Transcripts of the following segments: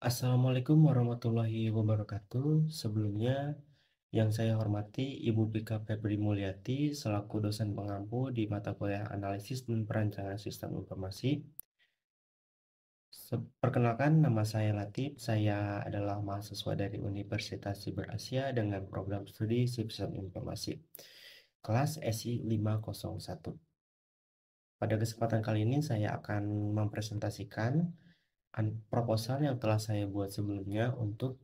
Assalamualaikum warahmatullahi wabarakatuh. Sebelumnya, yang saya hormati Ibu Bika Febri Mulyati selaku dosen pengampu di mata kuliah Analisis dan Perancangan Sistem Informasi. Perkenalkan, nama saya Latif. Saya adalah mahasiswa dari Universitas Siber Asia dengan program studi Sistem Informasi, kelas SI 501. Pada kesempatan kali ini, saya akan mempresentasikan proposal yang telah saya buat sebelumnya untuk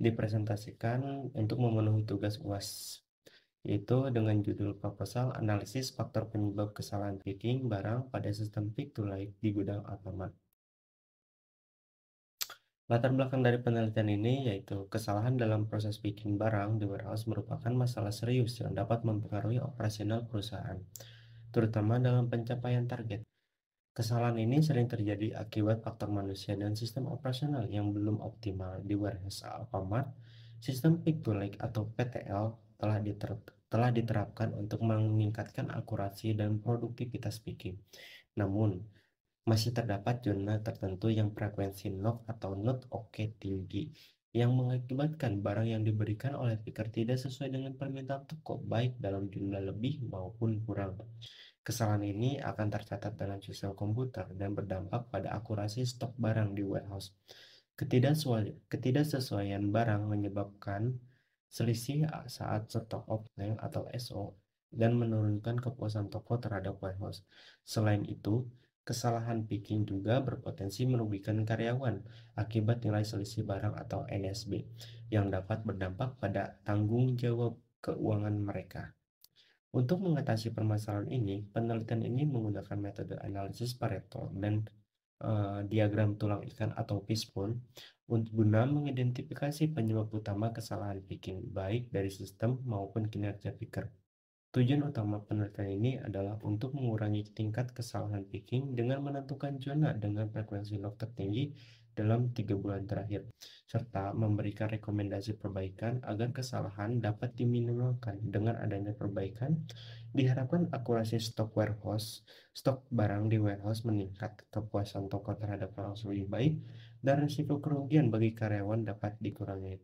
dipresentasikan untuk memenuhi tugas UAS, yaitu dengan judul proposal analisis faktor penyebab kesalahan picking barang pada sistem pick to light di gudang Alfamart. Latar belakang dari penelitian ini yaitu kesalahan dalam proses picking barang di warehouse merupakan masalah serius yang dapat mempengaruhi operasional perusahaan, terutama dalam pencapaian target. Kesalahan ini sering terjadi akibat faktor manusia dan sistem operasional yang belum optimal di warehouse Alfamart. Sistem pick to light atau PTL telah diterapkan untuk meningkatkan akurasi dan produktivitas picking. Namun, masih terdapat zona tertentu yang frekuensi knock atau not oke tinggi yang mengakibatkan barang yang diberikan oleh picker tidak sesuai dengan permintaan toko, baik dalam jumlah lebih maupun kurang. Kesalahan ini akan tercatat dalam sistem komputer dan berdampak pada akurasi stok barang di warehouse. Ketidaksesuaian barang menyebabkan selisih saat stok offline atau SO dan menurunkan kepuasan toko terhadap warehouse. Selain itu, kesalahan picking juga berpotensi merugikan karyawan akibat nilai selisih barang atau NSB yang dapat berdampak pada tanggung jawab keuangan mereka. Untuk mengatasi permasalahan ini, penelitian ini menggunakan metode analisis Pareto dan diagram tulang ikan atau fishbone untuk guna mengidentifikasi penyebab utama kesalahan picking baik dari sistem maupun kinerja picker. Tujuan utama penelitian ini adalah untuk mengurangi tingkat kesalahan picking dengan menentukan zona dengan frekuensi log tertinggi dalam 3 bulan terakhir, serta memberikan rekomendasi perbaikan agar kesalahan dapat diminimalkan. Dengan adanya perbaikan, diharapkan akurasi stok barang di warehouse meningkat, kepuasan toko terhadap barang lebih baik, dan risiko kerugian bagi karyawan dapat dikurangi.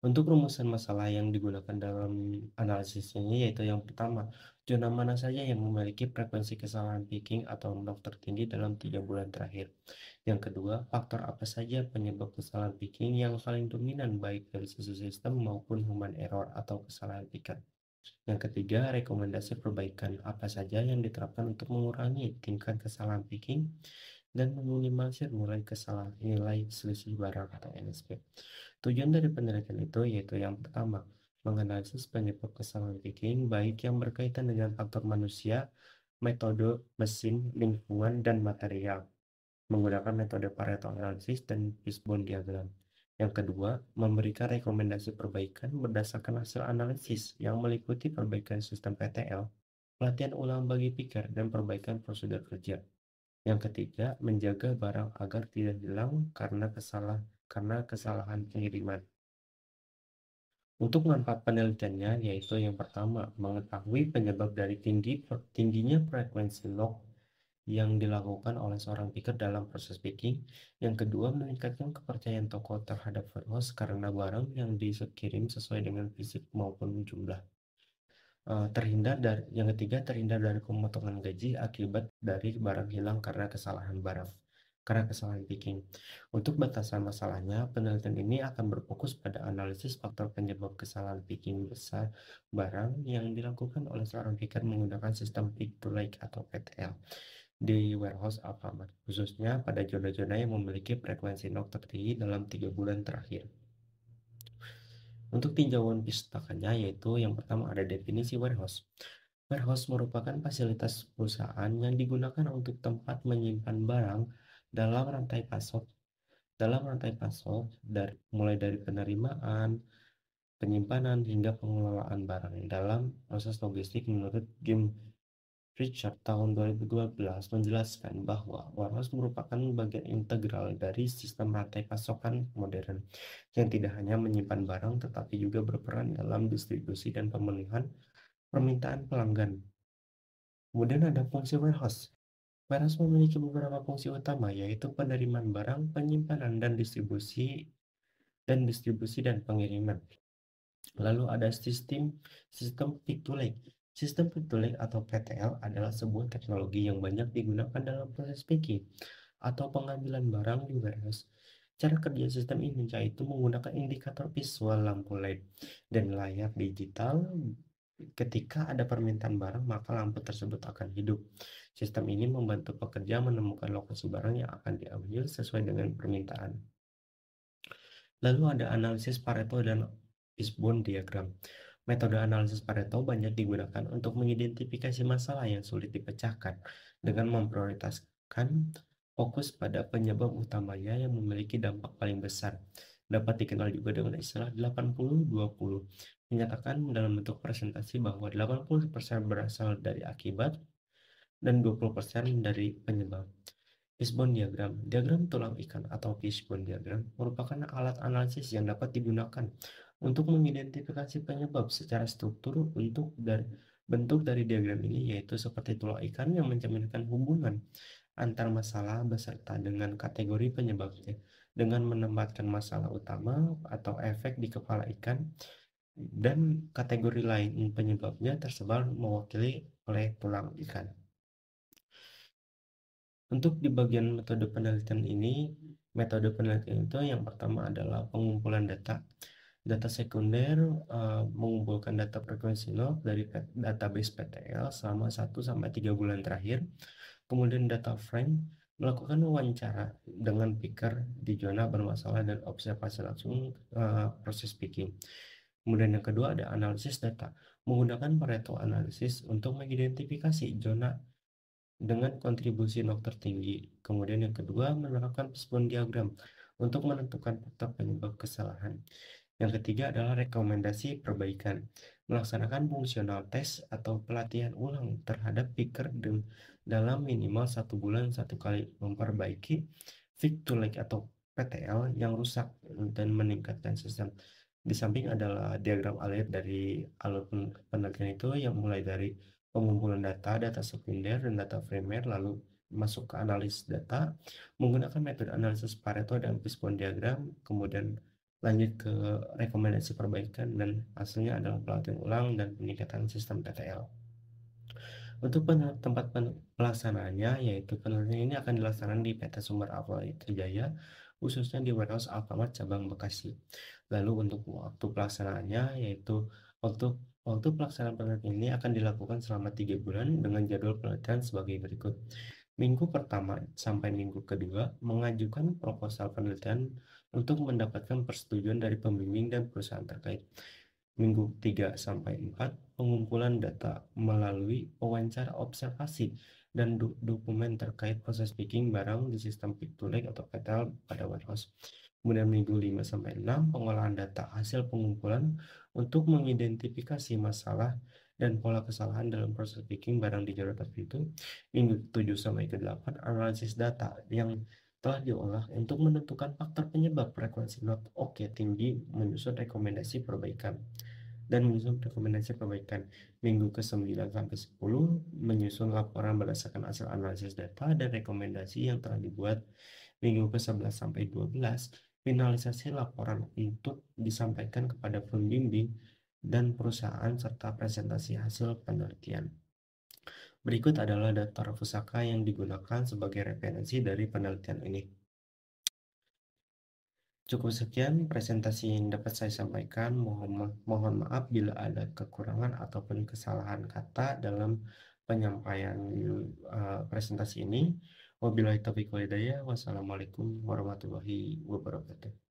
Untuk rumusan masalah yang digunakan dalam analisis ini yaitu yang pertama, zona mana saja yang memiliki frekuensi kesalahan picking atau knock tertinggi dalam 3 bulan terakhir. Yang kedua, faktor apa saja penyebab kesalahan picking yang paling dominan baik dari sisi sistem maupun human error atau kesalahan picker. Yang ketiga, rekomendasi perbaikan apa saja yang diterapkan untuk mengurangi tingkat kesalahan picking dan meminimalisir nilai selisih barang atau NSP. Tujuan dari penelitian itu yaitu yang pertama, menganalisis penyebab kesalahan picking baik yang berkaitan dengan faktor manusia, metode, mesin, lingkungan, dan material menggunakan metode Pareto Analysis dan Fishbone Diagram. Yang kedua, memberikan rekomendasi perbaikan berdasarkan hasil analisis yang meliputi perbaikan sistem PTL, pelatihan ulang bagi picker, dan perbaikan prosedur kerja. Yang ketiga, menjaga barang agar tidak hilang karena kesalahan pengiriman. Untuk manfaat penelitiannya, yaitu yang pertama, mengetahui penyebab dari tingginya frekuensi log yang dilakukan oleh seorang picker dalam proses picking. Yang kedua, meningkatkan kepercayaan toko terhadap warehouse karena barang yang dikirim sesuai dengan fisik maupun jumlah. Yang ketiga, terhindar dari pemotongan gaji akibat dari barang hilang karena kesalahan picking. Untuk batasan masalahnya, penelitian ini akan berfokus pada analisis faktor penyebab kesalahan picking besar barang yang dilakukan oleh seorang picker menggunakan sistem pick to light atau PTL di warehouse Alfamart, khususnya pada zona-zona yang memiliki frekuensi knock tertinggi dalam 3 bulan terakhir. Untuk tinjauan pistakannya yaitu yang pertama ada definisi warehouse. Warehouse merupakan fasilitas perusahaan yang digunakan untuk tempat menyimpan barang dalam rantai pasok mulai dari penerimaan, penyimpanan hingga pengelolaan barang dalam proses logistik. Menurut Jim Richard tahun 2012 menjelaskan bahwa warehouse merupakan bagian integral dari sistem rantai pasokan modern yang tidak hanya menyimpan barang tetapi juga berperan dalam distribusi dan pemenuhan permintaan pelanggan. Kemudian ada fungsi warehouse. Warehouse memiliki beberapa fungsi utama, yaitu penerimaan barang, penyimpanan dan pengiriman. Lalu ada sistem pick to lake. Sistem pick to lake atau PTL adalah sebuah teknologi yang banyak digunakan dalam proses picking atau pengambilan barang di warehouse. Cara kerja sistem ini yaitu menggunakan indikator visual lampu LED dan layar digital. Ketika ada permintaan barang, maka lampu tersebut akan hidup. Sistem ini membantu pekerja menemukan lokasi barang yang akan diambil sesuai dengan permintaan. Lalu ada analisis Pareto dan Fishbone diagram. Metode analisis Pareto banyak digunakan untuk mengidentifikasi masalah yang sulit dipecahkan dengan memprioritaskan fokus pada penyebab utamanya yang memiliki dampak paling besar. Dapat dikenal juga dengan istilah 80-20. Menyatakan dalam bentuk presentasi bahwa 80% berasal dari akibat dan 20% dari penyebab. Fishbone diagram. Diagram tulang ikan atau fishbone diagram merupakan alat analisis yang dapat digunakan untuk mengidentifikasi penyebab secara struktur. Bentuk dari diagram ini yaitu seperti tulang ikan yang mencerminkan hubungan antar masalah beserta dengan kategori penyebabnya, dengan menempatkan masalah utama atau efek di kepala ikan dan kategori lain penyebabnya tersebar mewakili oleh tulang ikan. Untuk di bagian metode penelitian itu yang pertama adalah pengumpulan data. Data sekunder mengumpulkan data frekuensi log dari database PTL selama 1-3 bulan terakhir. Kemudian data frame melakukan wawancara dengan picker di zona bermasalah dan observasi langsung proses picking. Kemudian yang kedua ada analisis data, menggunakan Pareto analisis untuk mengidentifikasi zona dengan kontribusi log tertinggi. Kemudian yang kedua, menerapkan fishbone diagram untuk menentukan faktor penyebab kesalahan. Yang ketiga adalah rekomendasi perbaikan, melaksanakan fungsional test atau pelatihan ulang terhadap picker dalam minimal 1 bulan 1 kali, memperbaiki fix to lake atau PTL yang rusak dan meningkatkan sistem. Di samping adalah diagram alur dari alur penelitian itu yang mulai dari pengumpulan data sekunder dan data primer, lalu masuk ke analis data menggunakan metode analisis Pareto dan Fishbone diagram, kemudian lanjut ke rekomendasi perbaikan dan hasilnya adalah pelatihan ulang dan peningkatan sistem PTL. Untuk tempat pelaksanaannya, yaitu penelitian ini akan dilaksanakan di PT Sumber Apel Trijaya, khususnya di Warehouse Alfamart cabang Bekasi. Lalu untuk waktu pelaksanaannya, yaitu waktu waktu pelaksanaan penelitian ini akan dilakukan selama 3 bulan dengan jadwal penelitian sebagai berikut. Minggu pertama sampai minggu kedua mengajukan proposal penelitian untuk mendapatkan persetujuan dari pembimbing dan perusahaan terkait. Minggu 3-4 pengumpulan data melalui wawancara observasi dan dokumen terkait proses picking barang di sistem pick to lake atau PTL pada warehouse. Kemudian minggu 5-6 pengolahan data hasil pengumpulan untuk mengidentifikasi masalah dan pola kesalahan dalam proses picking barang di jalur tertentu. Minggu 7-8 analisis data yang telah diolah untuk menentukan faktor penyebab frekuensi not oke tinggi, menyusun rekomendasi perbaikan. Minggu ke-9-10 menyusun laporan berdasarkan hasil analisis data dan rekomendasi yang telah dibuat. Minggu ke-11-12 finalisasi laporan untuk disampaikan kepada pembimbing dan perusahaan serta presentasi hasil penelitian. Berikut adalah daftar pusaka yang digunakan sebagai referensi dari penelitian ini. Cukup sekian presentasi yang dapat saya sampaikan. Mohon maaf bila ada kekurangan ataupun kesalahan kata dalam penyampaian presentasi ini. Wabillahi taufiq wal hidayah. Wassalamualaikum warahmatullahi wabarakatuh.